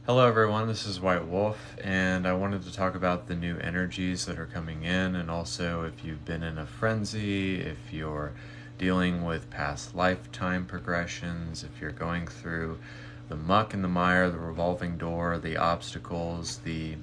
Hello everyone, this is White Wolf, and I wanted to talk about the new energies that are coming in, and also if you've been in a frenzy, if you're dealing with past lifetime progressions, if you're going through the muck and the mire, the revolving door, the obstacles, the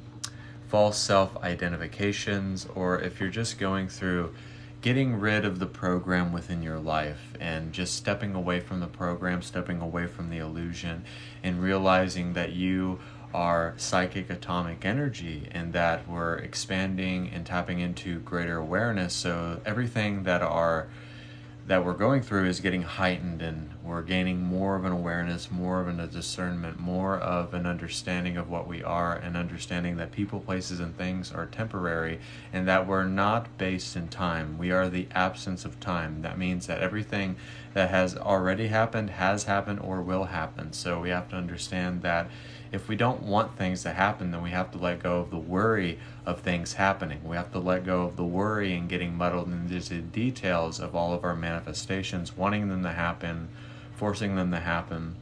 false self-identifications, or if you're just going through getting rid of the program within your life and just stepping away from the program, stepping away from the illusion, and realizing that you are psychic atomic energy and that we're expanding and tapping into greater awareness. So everything that we're going through is getting heightened, and we're gaining more of an awareness, more of a discernment, more of an understanding of what we are, and understanding that people, places, and things are temporary, and that we're not based in time. We are the absence of time. That means that everything that has already happened, has happened, or will happen. So we have to understand that if we don't want things to happen, then we have to let go of the worry of things happening. We have to let go of the worry and getting muddled into the details of all of our manifestations, wanting them to happen, forcing them to happen,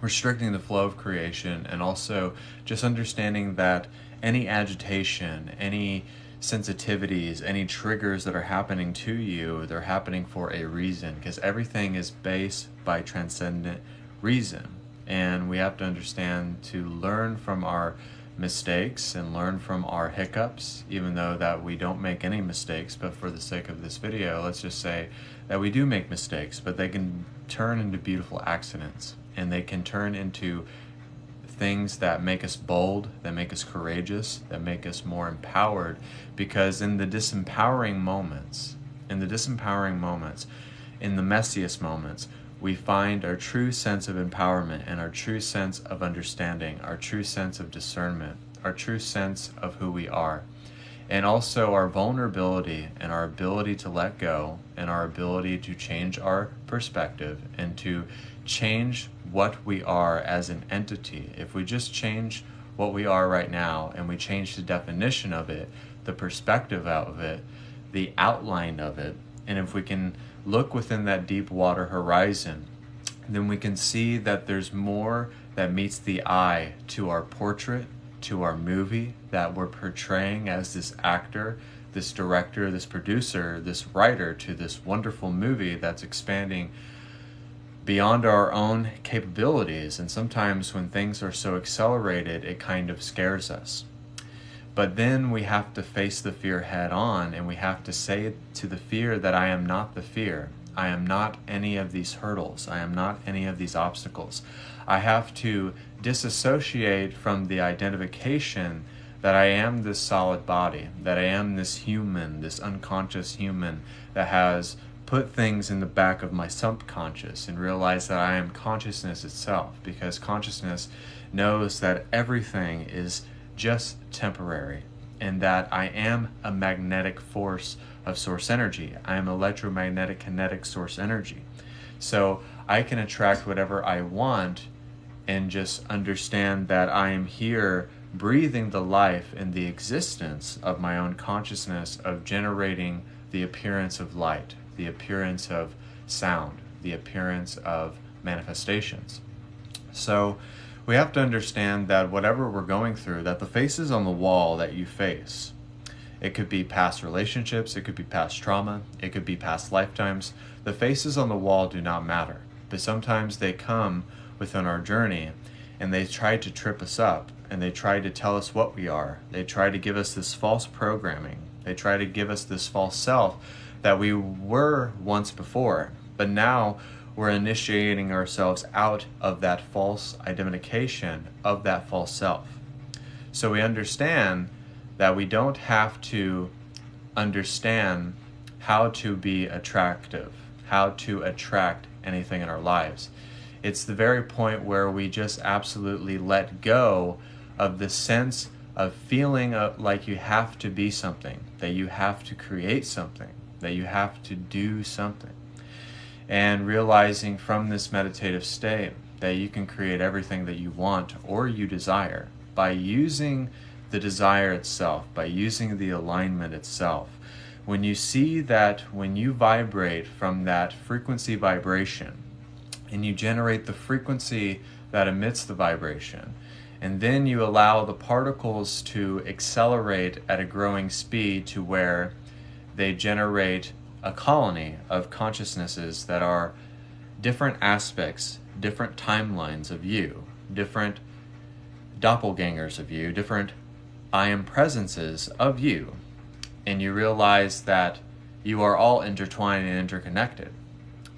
restricting the flow of creation, and also just understanding that any agitation, any sensitivities, any triggers that are happening to you, they're happening for a reason, because everything is based by transcendent reason. And we have to understand to learn from our mistakes and learn from our hiccups, even though that we don't make any mistakes. But for the sake of this video, let's just say that we do make mistakes, but they can turn into beautiful accidents, and they can turn into things that make us bold, that make us courageous, that make us more empowered. Because in the disempowering moments, in the messiest moments, we find our true sense of empowerment and our true sense of understanding, our true sense of discernment, our true sense of who we are. And also our vulnerability and our ability to let go and our ability to change our perspective and to change what we are as an entity. If we just change what we are right now and we change the definition of it, the perspective out of it, the outline of it, and if we can look within that deep water horizon, then we can see that there's more that meets the eye to our portrait, to our movie that we're portraying as this actor, this director, this producer, this writer to this wonderful movie that's expanding beyond our own capabilities. And sometimes when things are so accelerated, it kind of scares us. But then we have to face the fear head on, and we have to say to the fear that I am not the fear. I am not any of these hurdles. I am not any of these obstacles. I have to disassociate from the identification that I am this solid body, that I am this human, this unconscious human that has put things in the back of my subconscious, and realize that I am consciousness itself, because consciousness knows that everything is just temporary, and that I am a magnetic force of source energy. I am electromagnetic kinetic source energy. So I can attract whatever I want, and just understand that I am here breathing the life and the existence of my own consciousness, of generating the appearance of light, the appearance of sound, the appearance of manifestations. So we have to understand that whatever we're going through, that the faces on the wall that you face, it could be past relationships, it could be past trauma, it could be past lifetimes. The faces on the wall do not matter, but sometimes they come within our journey and they try to trip us up, and they try to tell us what we are. They try to give us this false programming. They try to give us this false self that we were once before, but now we're initiating ourselves out of that false identification of that false self. So we understand that we don't have to understand how to be attractive, how to attract anything in our lives. It's the very point where we just absolutely let go of the sense of feeling like you have to be something, that you have to create something, that you have to do something. And realizing from this meditative state that you can create everything that you want or you desire by using the desire itself, by using the alignment itself. When you see that when you vibrate from that frequency vibration and you generate the frequency that emits the vibration, And then you allow the particles to accelerate at a growing speed to where they generate a colony of consciousnesses that are different aspects, different timelines of you, different doppelgangers of you, different I am presences of you. And you realize that you are all intertwined and interconnected.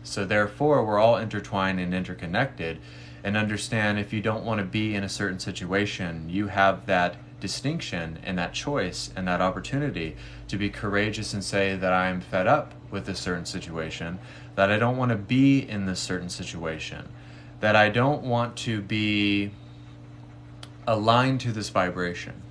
So therefore, we're all intertwined and interconnected. And understand, if you don't want to be in a certain situation, you have that distinction and that choice and that opportunity to be courageous and say that I am fed up with a certain situation, that I don't want to be in this certain situation, that I don't want to be aligned to this vibration.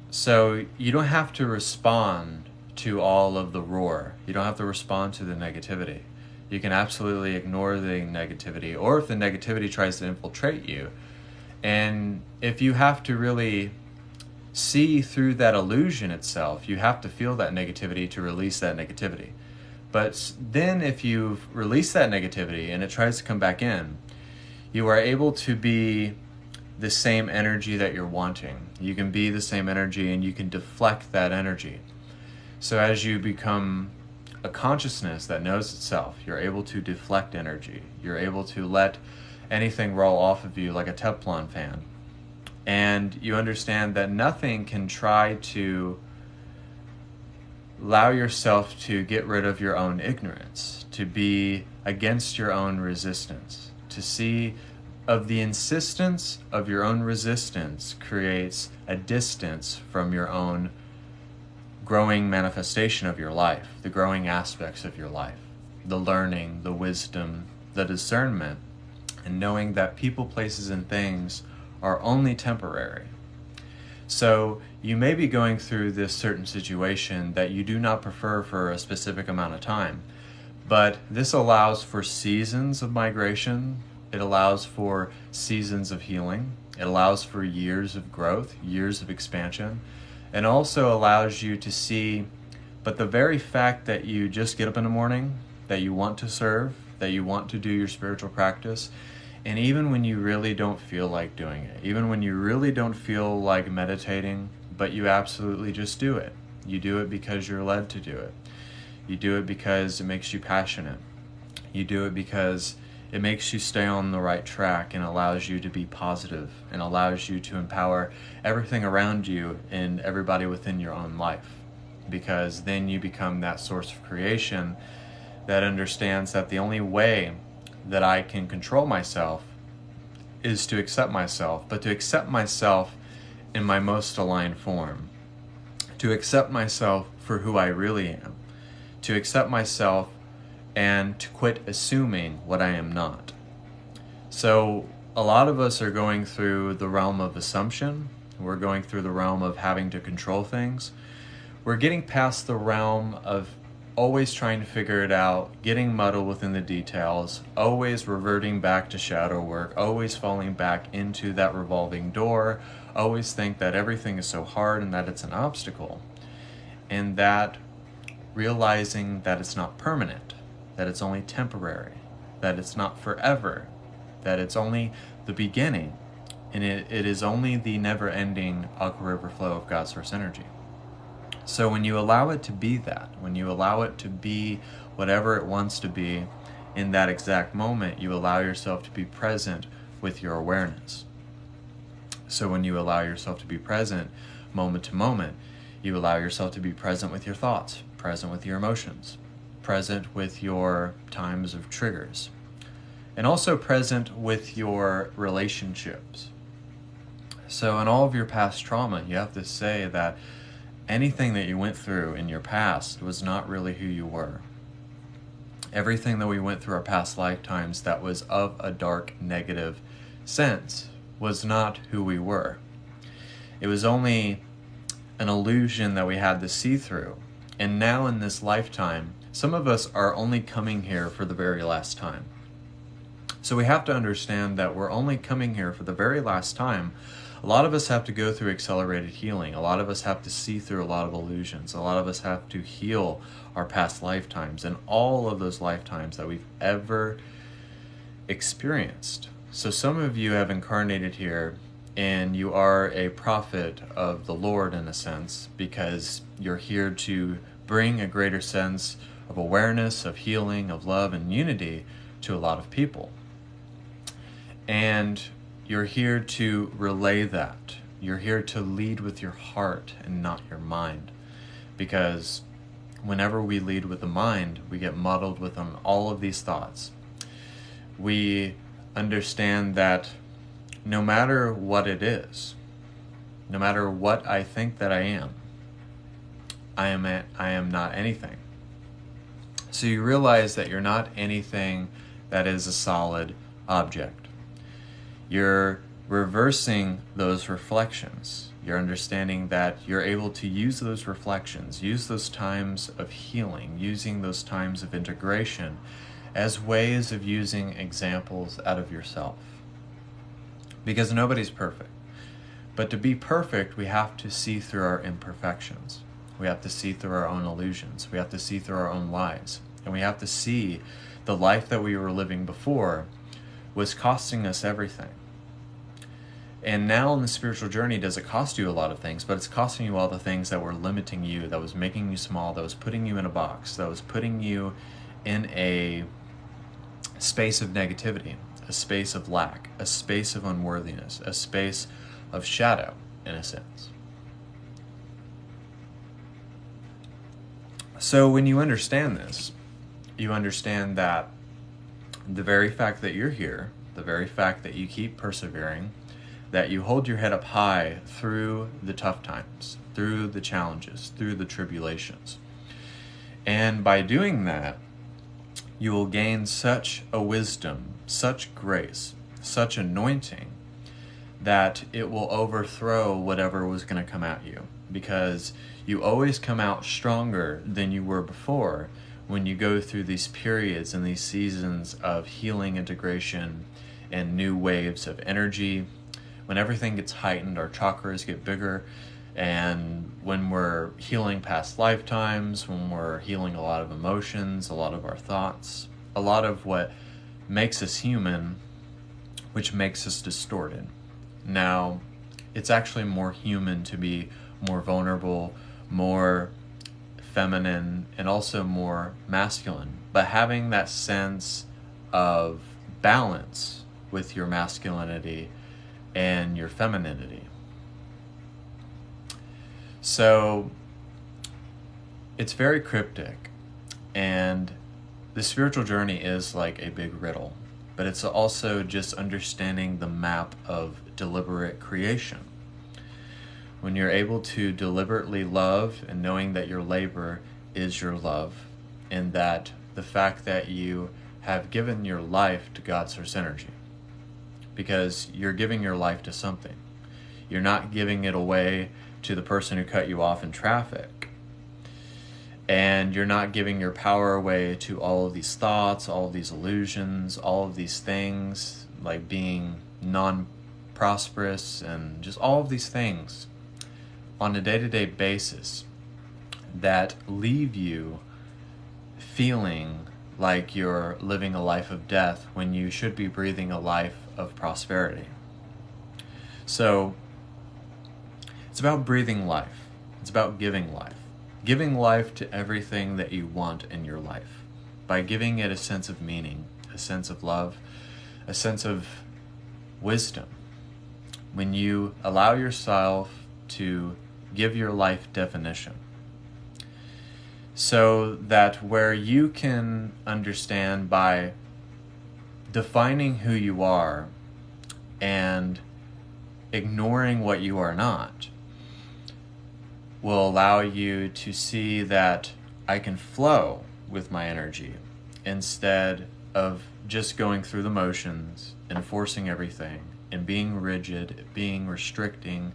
So you don't have to respond to all of the roar. You don't have to respond to the negativity. You can absolutely ignore the negativity, or if the negativity tries to infiltrate you. And if you have to really see through that illusion itself, you have to feel that negativity to release that negativity. But then if you've released that negativity and it tries to come back in, you are able to be the same energy that you're wanting. You can be the same energy and you can deflect that energy. So as you become a consciousness that knows itself, you're able to deflect energy. You're able to let anything roll off of you like a Teflon fan. And you understand that nothing can try to allow yourself to get rid of your own ignorance, to be against your own resistance, to see of the insistence of your own resistance creates a distance from your own growing manifestation of your life, the growing aspects of your life, the learning, the wisdom, the discernment, and knowing that people, places, and things are only temporary. So you may be going through this certain situation that you do not prefer for a specific amount of time, but this allows for seasons of migration. It allows for seasons of healing. It allows for years of growth, years of expansion, and also allows you to see, but the very fact that you just get up in the morning, that you want to serve, that you want to do your spiritual practice, and even when you really don't feel like doing it, even when you really don't feel like meditating, but you absolutely just do it. You do it because you're led to do it. You do it because it makes you passionate. You do it because it makes you stay on the right track and allows you to be positive and allows you to empower everything around you and everybody within your own life. Because then you become that source of creation that understands that the only way that I can control myself is to accept myself, but to accept myself in my most aligned form, to accept myself for who I really am, to accept myself and to quit assuming what I am not. So a lot of us are going through the realm of assumption. We're going through the realm of having to control things. We're getting past the realm of always trying to figure it out, getting muddled within the details, always reverting back to shadow work, always falling back into that revolving door, always think that everything is so hard and that it's an obstacle. And that realizing that it's not permanent, that it's only temporary, that it's not forever, that it's only the beginning, and it is only the never-ending aqua river flow of God source energy. So when you allow it to be that, when you allow it to be whatever it wants to be in that exact moment, you allow yourself to be present with your awareness. So when you allow yourself to be present moment to moment, you allow yourself to be present with your thoughts, present with your emotions, present with your times of triggers, and also present with your relationships. So in all of your past trauma, you have to say that anything that you went through in your past was not really who you were. Everything that we went through our past lifetimes that was of a dark, negative sense was not who we were. It was only an illusion that we had to see through. And now in this lifetime, some of us are only coming here for the very last time. So we have to understand that we're only coming here for the very last time. A lot of us have to go through accelerated healing. A lot of us have to see through a lot of illusions. A lot of us have to heal our past lifetimes and all of those lifetimes that we've ever experienced. So some of you have incarnated here and you are a prophet of the Lord in a sense, because you're here to bring a greater sense of awareness, of healing, of love and unity to a lot of people. And you're here to relay that. You're here to lead with your heart and not your mind. Because whenever we lead with the mind, we get muddled with all of these thoughts. We understand that no matter what it is, no matter what I think that I am not anything. So you realize that you're not anything that is a solid object. You're reversing those reflections. You're understanding that you're able to use those reflections, use those times of healing, using those times of integration as ways of using examples out of yourself. Because nobody's perfect. But to be perfect, we have to see through our imperfections. We have to see through our own illusions. We have to see through our own lies. And we have to see the life that we were living before was costing us everything. And now in the spiritual journey, does it cost you a lot of things? But it's costing you all the things that were limiting you, that was making you small, that was putting you in a box, that was putting you in a space of negativity, a space of lack, a space of unworthiness, a space of shadow, in a sense. So when you understand this, you understand that the very fact that you're here, the very fact that you keep persevering, that you hold your head up high through the tough times, through the challenges, through the tribulations. And by doing that, you will gain such a wisdom, such grace, such anointing, that it will overthrow whatever was going to come at you. Because you always come out stronger than you were before when you go through these periods and these seasons of healing, integration, and new waves of energy. When everything gets heightened, our chakras get bigger, and when we're healing past lifetimes, when we're healing a lot of emotions, a lot of our thoughts, a lot of what makes us human, which makes us distorted. Now, it's actually more human to be more vulnerable, more feminine, and also more masculine. But having that sense of balance with your masculinity and your femininity. So it's very cryptic, and the spiritual journey is like a big riddle, but it's also just understanding the map of deliberate creation. When you're able to deliberately love and knowing that your labor is your love, and that the fact that you have given your life to God's source energy, because you're giving your life to something. You're not giving it away to the person who cut you off in traffic. And you're not giving your power away to all of these thoughts, all of these illusions, all of these things, like being non-prosperous and just all of these things on a day-to-day basis that leave you feeling like you're living a life of death when you should be breathing a life of prosperity. So it's about breathing life. It's about giving life. Giving life to everything that you want in your life by giving it a sense of meaning, a sense of love, a sense of wisdom. When you allow yourself to give your life definition, so that where you can understand by defining who you are and ignoring what you are not, will allow you to see that I can flow with my energy instead of just going through the motions and forcing everything and being rigid, being restricting,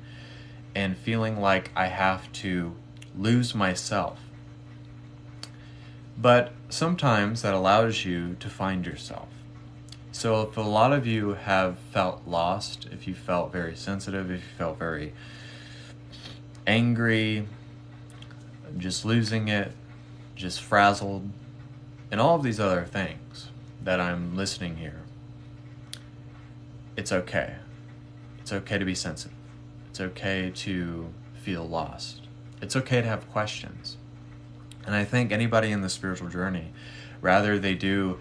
and feeling like I have to lose myself. But sometimes that allows you to find yourself. So if a lot of you have felt lost, if you felt very sensitive, if you felt very angry, just losing it, just frazzled, and all of these other things that I'm listening here, it's okay. It's okay to be sensitive. It's okay to feel lost. It's okay to have questions. And I think anybody in the spiritual journey, rather they do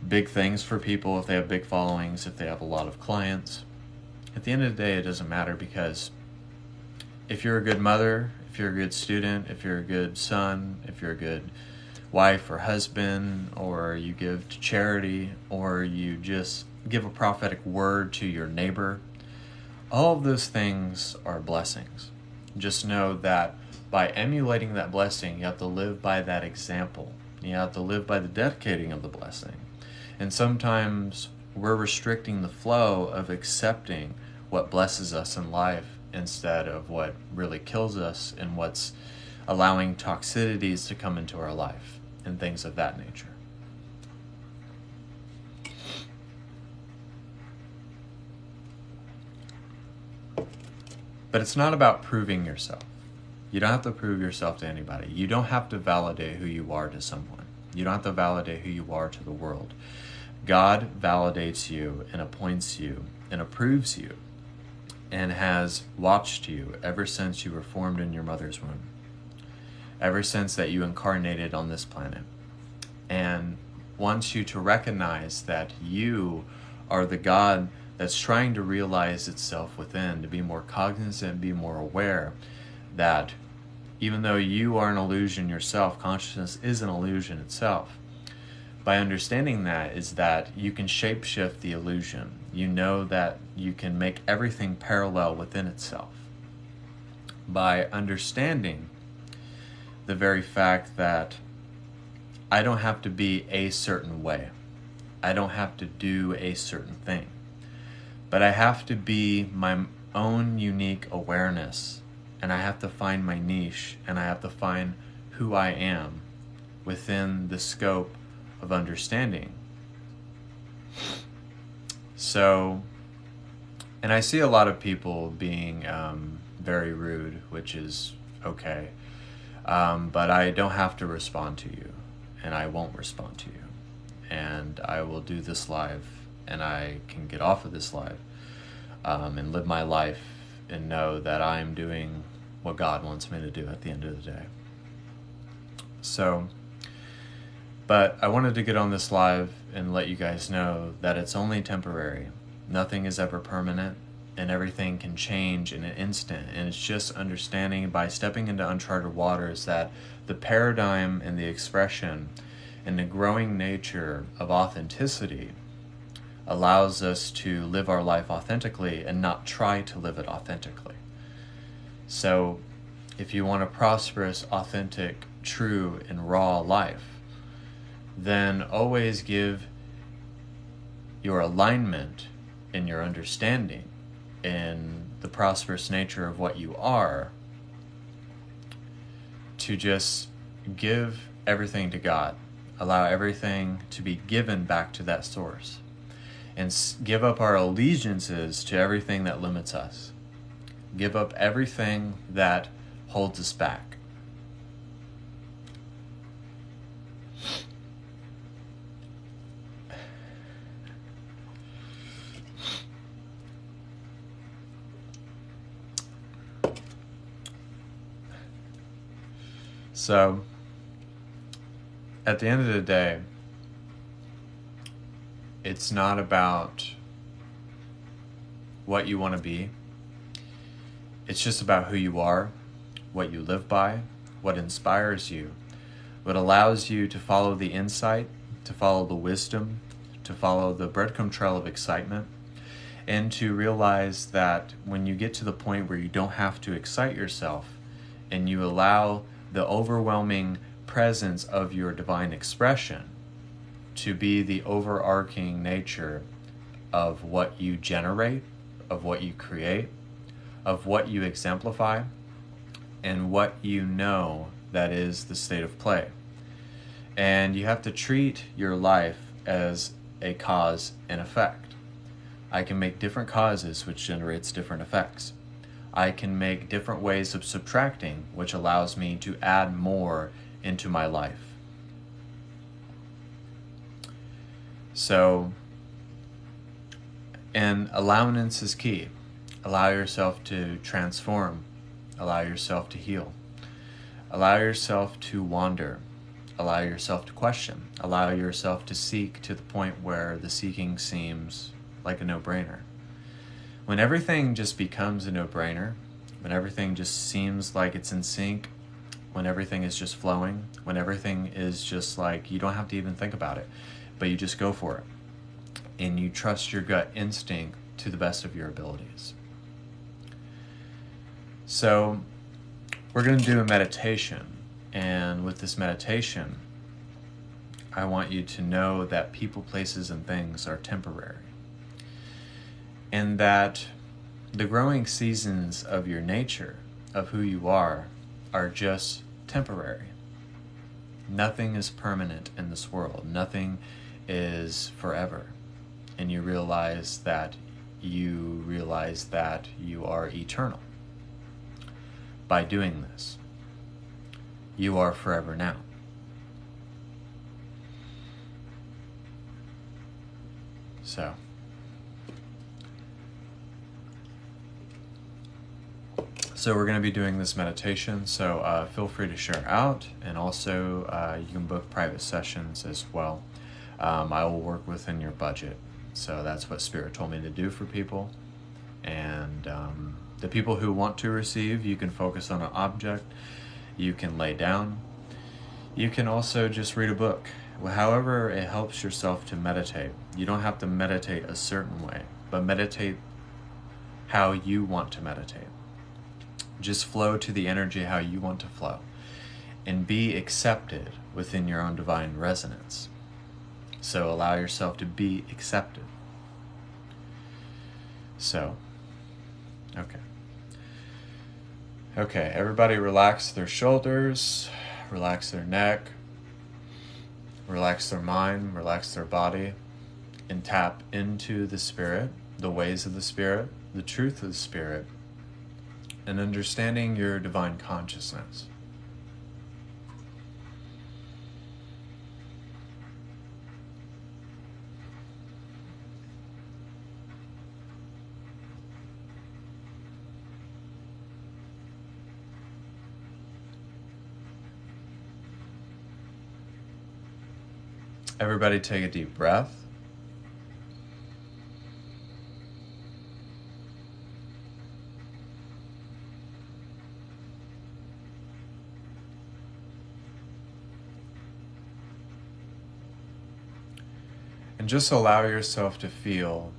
big things for people, if they have big followings, if they have a lot of clients, at the end of the day, it doesn't matter, because if you're a good mother, if you're a good student, if you're a good son, if you're a good wife or husband, or you give to charity, or you just give a prophetic word to your neighbor, all of those things are blessings. Just know that by emulating that blessing, you have to live by that example. You have to live by the dedicating of the blessing. And sometimes we're restricting the flow of accepting what blesses us in life instead of what really kills us, and what's allowing toxicities to come into our life and things of that nature. But it's not about proving yourself. You don't have to prove yourself to anybody. You don't have to validate who you are to someone. You don't have to validate who you are to the world. God validates you and appoints you and approves you and has watched you ever since you were formed in your mother's womb, ever since that you incarnated on this planet, and wants you to recognize that you are the God that's trying to realize itself within, to be more cognizant, be more aware that even though you are an illusion yourself, consciousness is an illusion itself. By understanding that is that you can shapeshift the illusion. You know that you can make everything parallel within itself. By understanding the very fact that I don't have to be a certain way. I don't have to do a certain thing. But I have to be my own unique awareness, and I have to find my niche, and I have to find who I am within the scope of understanding. So, and I see a lot of people being very rude, which is okay, but I don't have to respond to you, and I won't respond to you, and I will do this live, and I can get off of this live and live my life and know that I'm doing what God wants me to do at the end of the day. So, but I wanted to get on this live and let you guys know that it's only temporary. Nothing is ever permanent, and everything can change in an instant. And it's just understanding by stepping into uncharted waters that the paradigm and the expression and the growing nature of authenticity allows us to live our life authentically and not try to live it authentically. So if you want a prosperous, authentic, true, and raw life, then always give your alignment in your understanding in the prosperous nature of what you are to just give everything to God. Allow everything to be given back to that source. And give up our allegiances to everything that limits us. Give up everything that holds us back. So, at the end of the day, it's not about what you want to be. It's just about who you are, what you live by, what inspires you, what allows you to follow the insight, to follow the wisdom, to follow the breadcrumb trail of excitement, and to realize that when you get to the point where you don't have to excite yourself and you allow the overwhelming presence of your divine expression to be the overarching nature of what you generate, of what you create, of what you exemplify, and what you know that is the state of play. And you have to treat your life as a cause and effect. I can make different causes, which generates different effects. I can make different ways of subtracting, which allows me to add more into my life. So, And allowance is key. Allow yourself to transform. Allow yourself to heal. Allow yourself to wander. Allow yourself to question. Allow yourself to seek to the point where the seeking seems like a no-brainer. When everything just becomes a no-brainer, when everything just seems like it's in sync, when everything is just flowing, when everything is just like you don't have to even think about it, but you just go for it. And you trust your gut instinct to the best of your abilities. So we're going to do a meditation. And with this meditation, I want you to know that people, places, and things are temporary. And that the growing seasons of your nature, of who you are just temporary. Nothing is permanent in this world. Nothing is forever. And you realize that you are eternal. By doing this, you are forever now. So we're going to be doing this meditation, so feel free to share out, and also you can book private sessions as well. I will work within your budget, so that's what Spirit told me to do for people. And the people who want to receive, you can focus on an object, you can lay down, you can also just read a book. However it helps yourself to meditate. You don't have to meditate a certain way, but meditate how you want to meditate. Just flow to the energy how you want to flow, and be accepted within your own divine resonance. So allow yourself to be accepted. So, okay, everybody relax their shoulders, relax their neck, relax their mind, relax their body, and tap into the Spirit, the ways of the Spirit, the truth of the Spirit, and understanding your divine consciousness. Everybody take a deep breath. And just allow yourself to feel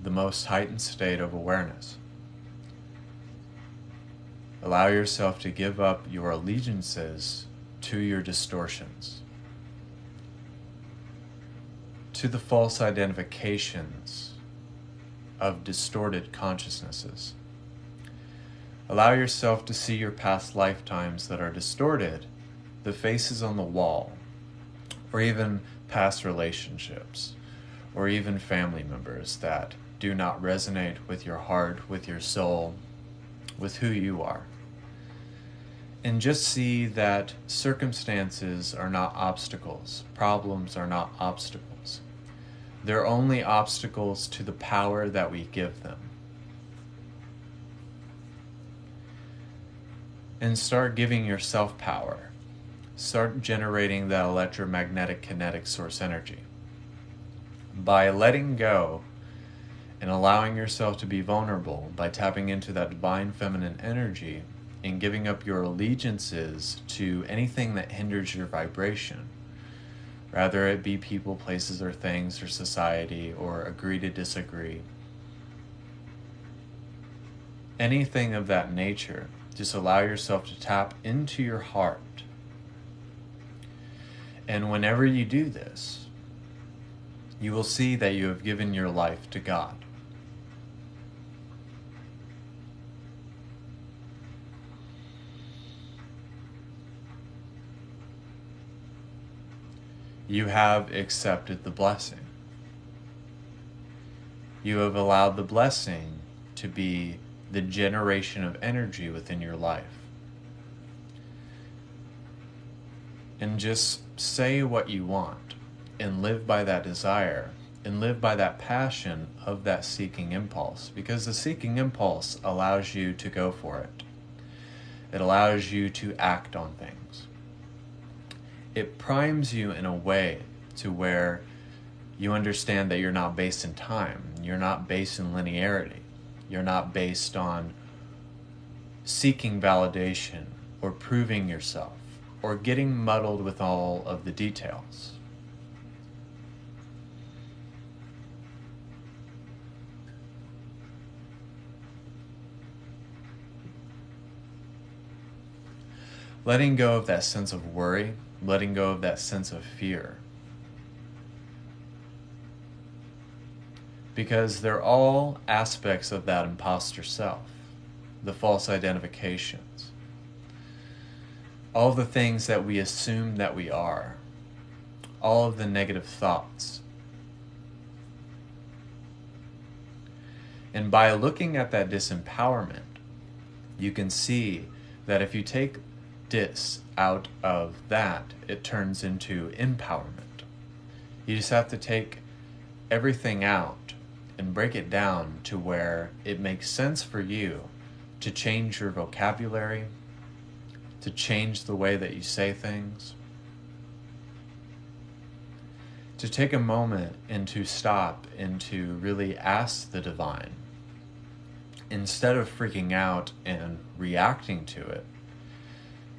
the most heightened state of awareness. Allow yourself to give up your allegiances to your distortions, to the false identifications of distorted consciousnesses. Allow yourself to see your past lifetimes that are distorted, the faces on the wall, or even past relationships, or even family members that do not resonate with your heart, with your soul, with who you are. And just see that circumstances are not obstacles. Problems are not obstacles. They're only obstacles to the power that we give them. And start giving yourself power. Start generating that electromagnetic kinetic source energy. By letting go and allowing yourself to be vulnerable, by tapping into that divine feminine energy and giving up your allegiances to anything that hinders your vibration, rather it be people, places, or things, or society, or agree to disagree. Anything of that nature, just allow yourself to tap into your heart. And whenever you do this, you will see that you have given your life to God. You have accepted the blessing. You have allowed the blessing to be the generation of energy within your life. And just say what you want and live by that desire, and live by that passion of that seeking impulse, because the seeking impulse allows you to go for it. It allows you to act on things. It primes you in a way to where you understand that you're not based in time. You're not based in linearity. You're not based on seeking validation or proving yourself or getting muddled with all of the details. Letting go of that sense of worry, letting go of that sense of fear. Because they're all aspects of that imposter self, the false identifications, all the things that we assume that we are, all of the negative thoughts. And by looking at that disempowerment, you can see that if you take dis out of that, it turns into empowerment. You just have to take everything out and break it down to where it makes sense for you to change your vocabulary, to change the way that you say things, to take a moment and to stop and to really ask the divine. Instead of freaking out and reacting to it,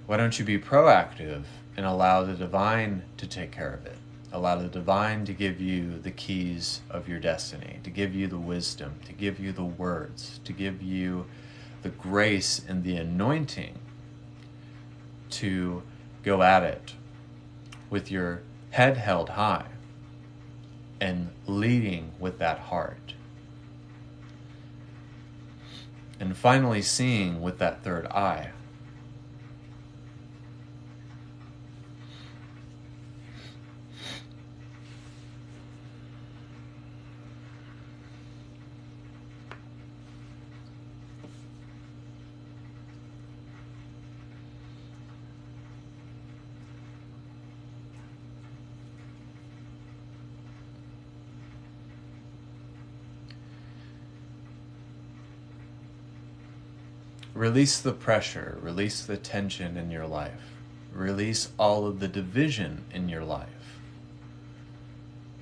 why don't you be proactive and allow the divine to take care of it? Allow the divine to give you the keys of your destiny, to give you the wisdom, to give you the words, to give you the grace and the anointing to go at it with your head held high and leading with that heart. And finally seeing with that third eye. Release the pressure, release the tension in your life, release all of the division in your life.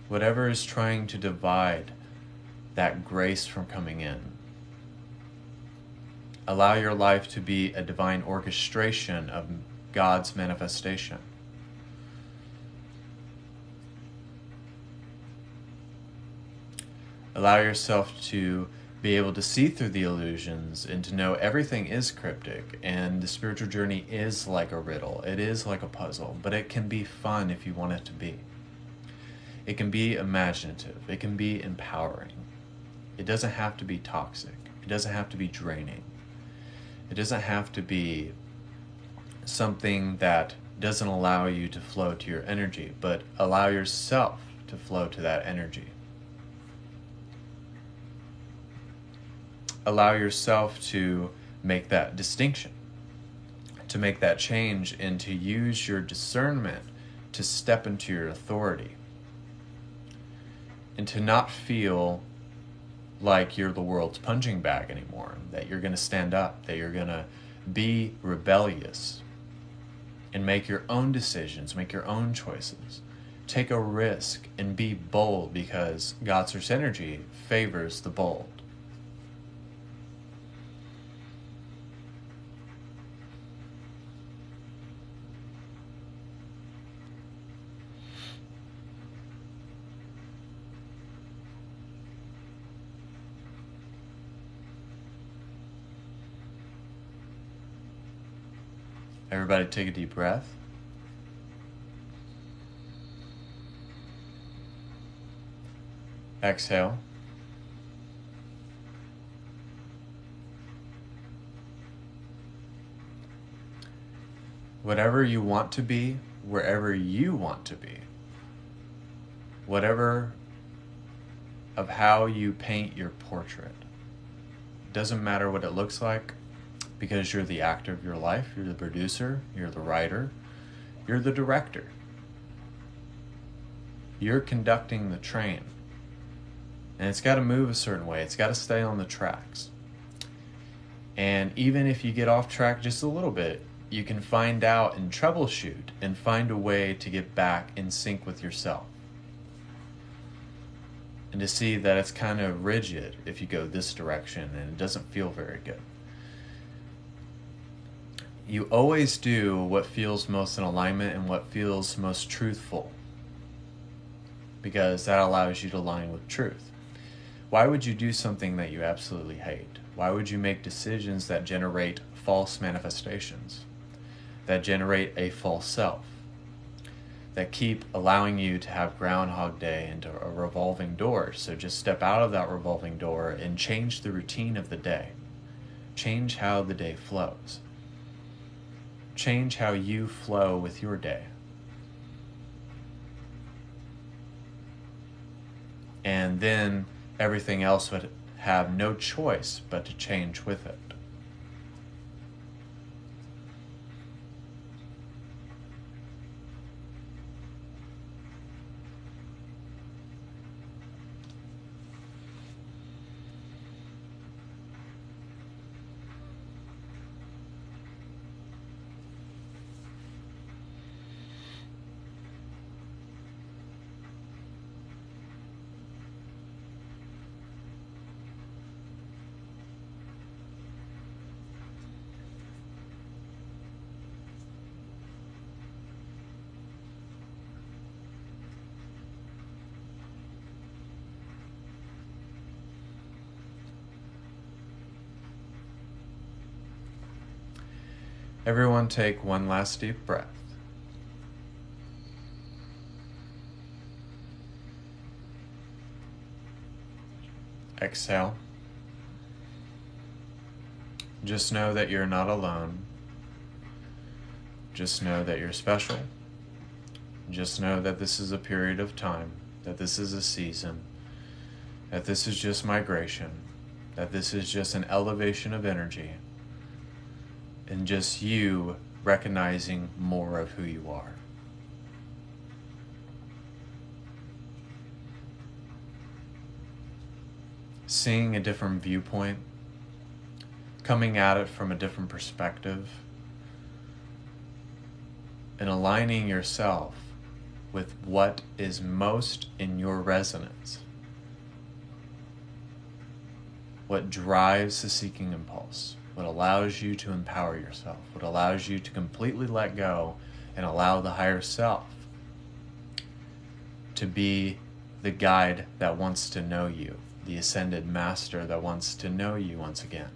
Whatever is trying to divide that grace from coming in. Allow your life to be a divine orchestration of God's manifestation. Allow yourself to be able to see through the illusions and to know everything is cryptic and the spiritual journey is like a riddle. It is like a puzzle, but it can be fun if you want it to be. It can be imaginative. It can be empowering. It doesn't have to be toxic. It doesn't have to be draining. It doesn't have to be something that doesn't allow you to flow to your energy, but allow yourself to flow to that energy. Allow yourself to make that distinction, to make that change, and to use your discernment to step into your authority, and to not feel like you're the world's punching bag anymore, that you're going to stand up, that you're going to be rebellious and make your own decisions, make your own choices. Take a risk and be bold, because God's source energy favors the bold. Everybody take a deep breath. Exhale. Whatever you want to be, wherever you want to be, whatever of how you paint your portrait, doesn't matter what it looks like, because you're the actor of your life, you're the producer, you're the writer, you're the director. You're conducting the train. And it's got to move a certain way. It's got to stay on the tracks. And even if you get off track just a little bit, you can find out and troubleshoot and find a way to get back in sync with yourself. And to see that it's kind of rigid if you go this direction and it doesn't feel very good. You always do what feels most in alignment and what feels most truthful, because that allows you to align with truth. Why would you do something that you absolutely hate? Why would you make decisions that generate false manifestations, that generate a false self, that keep allowing you to have Groundhog Day into a revolving door? So just step out of that revolving door and change the routine of the day. Change how the day flows. Change how you flow with your day. And then everything else would have no choice but to change with it. Everyone take one last deep breath. Exhale. Just know that you're not alone. Just know that you're special. Just know that this is a period of time, that this is a season, that this is just migration, that this is just an elevation of energy, and just you recognizing more of who you are. Seeing a different viewpoint, coming at it from a different perspective, and aligning yourself with what is most in your resonance, what drives the seeking impulse, what allows you to empower yourself, what allows you to completely let go and allow the higher self to be the guide that wants to know you, the ascended master that wants to know you once again.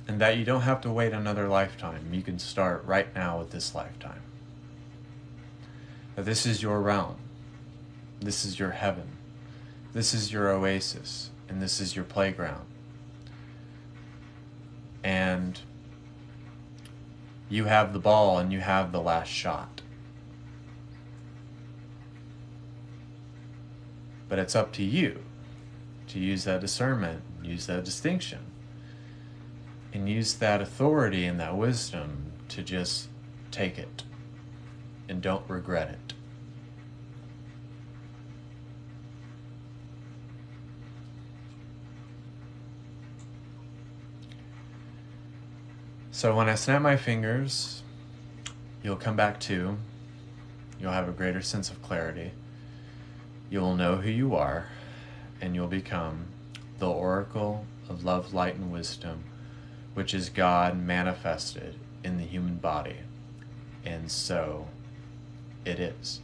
And that you don't have to wait another lifetime. You can start right now with this lifetime. That this is your realm. This is your heaven. This is your oasis. And this is your playground. And you have the ball and you have the last shot. But it's up to you to use that discernment, use that distinction, and use that authority and that wisdom to just take it and don't regret it. So when I snap my fingers, you'll come back to, you'll have a greater sense of clarity, you'll know who you are, and you'll become the oracle of love, light, and wisdom, which is God manifested in the human body. And so it is.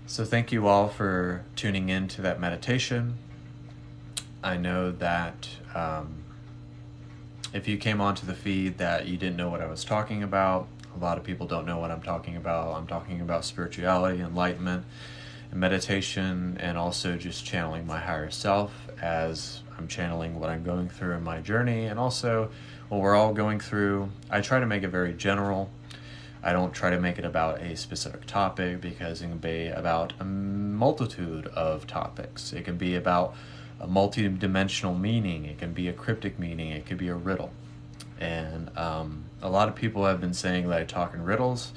So thank you all for tuning in to that meditation. I know that if you came onto the feed that you didn't know what I was talking about. A lot of people don't know what I'm talking about. I'm talking about spirituality, enlightenment, meditation, and also just channeling my higher self as I'm channeling what I'm going through in my journey. And also, what we're all going through, I try to make it very general. I don't try to make it about a specific topic, because it can be about a multitude of topics. It can be about a multi-dimensional meaning. It can be a cryptic meaning. It could be a riddle. And a lot of people have been saying that I talk in riddles.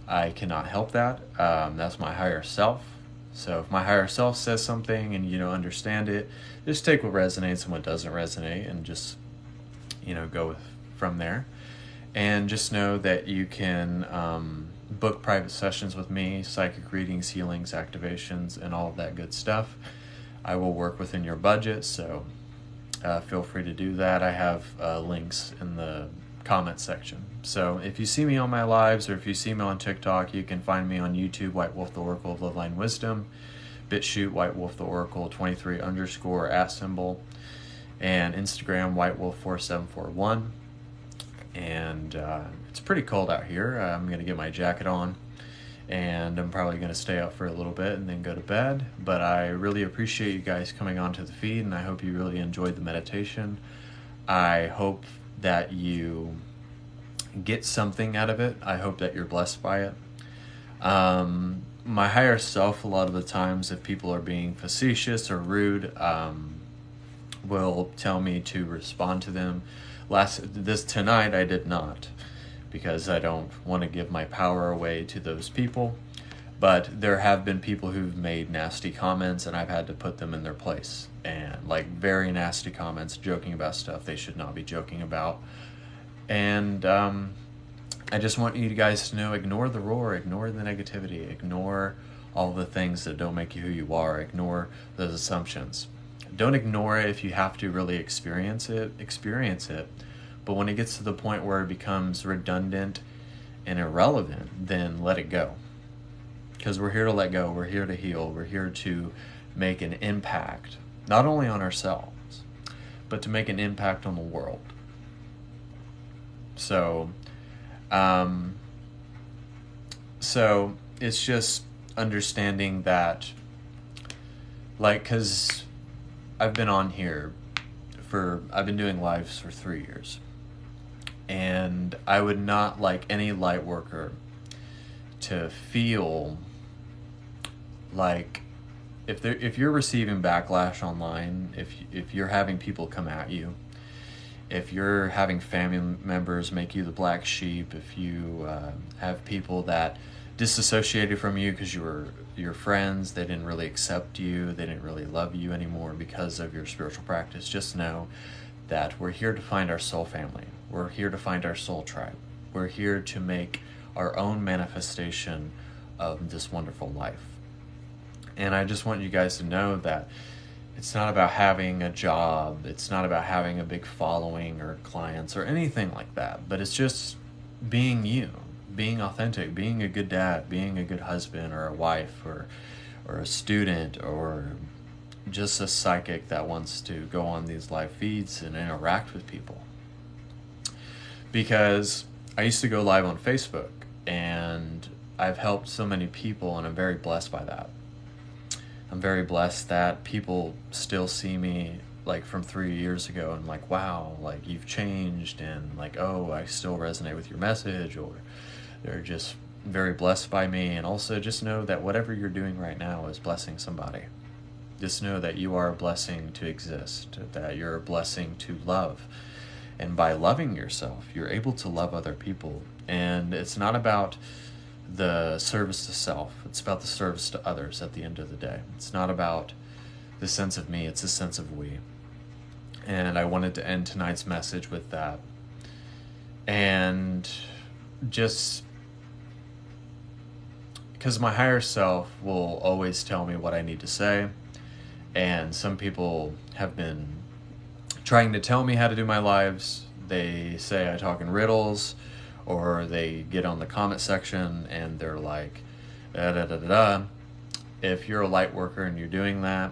I cannot help that. That's my higher self. So if my higher self says something and you don't understand it, just take what resonates and what doesn't resonate, and just, go from there. And just know that you can book private sessions with me, psychic readings, healings, activations, and all of that good stuff. I will work within your budget, so feel free to do that. I have links in the comment section. So if you see me on my lives, or if you see me on TikTok, you can find me on YouTube, White Wolf the Oracle of Loveline Wisdom, BitChute, White Wolf the Oracle 23_@ and Instagram, White Wolf 4741. And it's pretty cold out here. I'm going to get my jacket on, and I'm probably going to stay up for a little bit and then go to bed. But I really appreciate you guys coming onto the feed, and I hope you really enjoyed the meditation. I hope that you get something out of it. I hope that you're blessed by it. My higher self, a lot of the times, if people are being facetious or rude, will tell me to respond to them. Tonight I did not, because I don't want to give my power away to those people. But there have been people who've made nasty comments, and I've had to put them in their place. And very nasty comments, joking about stuff they should not be joking about. And I just want you guys to know, ignore the roar, ignore the negativity, ignore all the things that don't make you who you are, ignore those assumptions. Don't ignore it if you have to really experience it. But when it gets to the point where it becomes redundant and irrelevant, then let it go. Because we're here to let go, we're here to heal, we're here to make an impact, not only on ourselves, but to make an impact on the world. So, it's just understanding that, because I've been on here I've been doing lives for 3 years, and I would not like any light worker to feel like if you're receiving backlash online, if you're having people come at you, if you're having family members make you the black sheep, if you have people that disassociated from you because you were your friends, they didn't really accept you, they didn't really love you anymore because of your spiritual practice, just know that we're here to find our soul family. We're here to find our soul tribe. We're here to make our own manifestation of this wonderful life. And I just want you guys to know that it's not about having a job, it's not about having a big following or clients or anything like that, but it's just being you, being authentic, being a good dad, being a good husband or a wife or a student, or just a psychic that wants to go on these live feeds and interact with people. Because I used to go live on Facebook, and I've helped so many people, and I'm very blessed by that. I'm very blessed that people still see me from 3 years ago and wow, you've changed, and oh, I still resonate with your message, or they're just very blessed by me. And also just know that whatever you're doing right now is blessing somebody. Just know that you are a blessing to exist, that you're a blessing to love. And by loving yourself, you're able to love other people. And it's not about the service to self, it's about the service to others at the end of the day. It's not about the sense of me, it's a sense of we. And I wanted to end tonight's message with that. And just because my higher self will always tell me what I need to say. And some people have been trying to tell me how to do my lives. They say I talk in riddles, or they get on the comment section and they're like, da da da da da. If you're a light worker and you're doing that,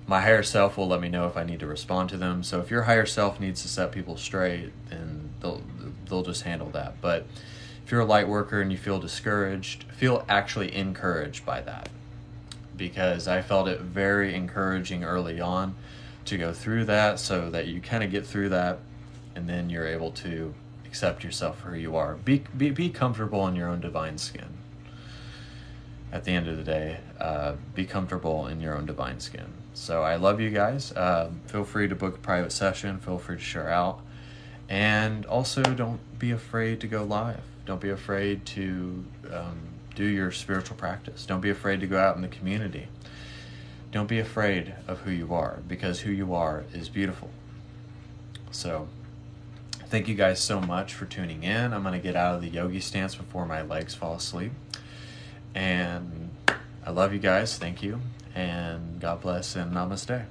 my higher self will let me know if I need to respond to them. So if your higher self needs to set people straight, then they'll just handle that. But if you're a light worker and you feel discouraged, feel actually encouraged by that. because I felt it very encouraging early on to go through that, so that you kind of get through that and then you're able to accept yourself for who you are. Be comfortable in your own divine skin. At the end of the day, be comfortable in your own divine skin. So I love you guys. Feel free to book a private session. Feel free to share out. And also, don't be afraid to go live. Don't be afraid to do your spiritual practice. Don't be afraid to go out in the community. Don't be afraid of who you are, because who you are is beautiful. So thank you guys so much for tuning in. I'm going to get out of the yogi stance before my legs fall asleep. And I love you guys. Thank you. And God bless and namaste.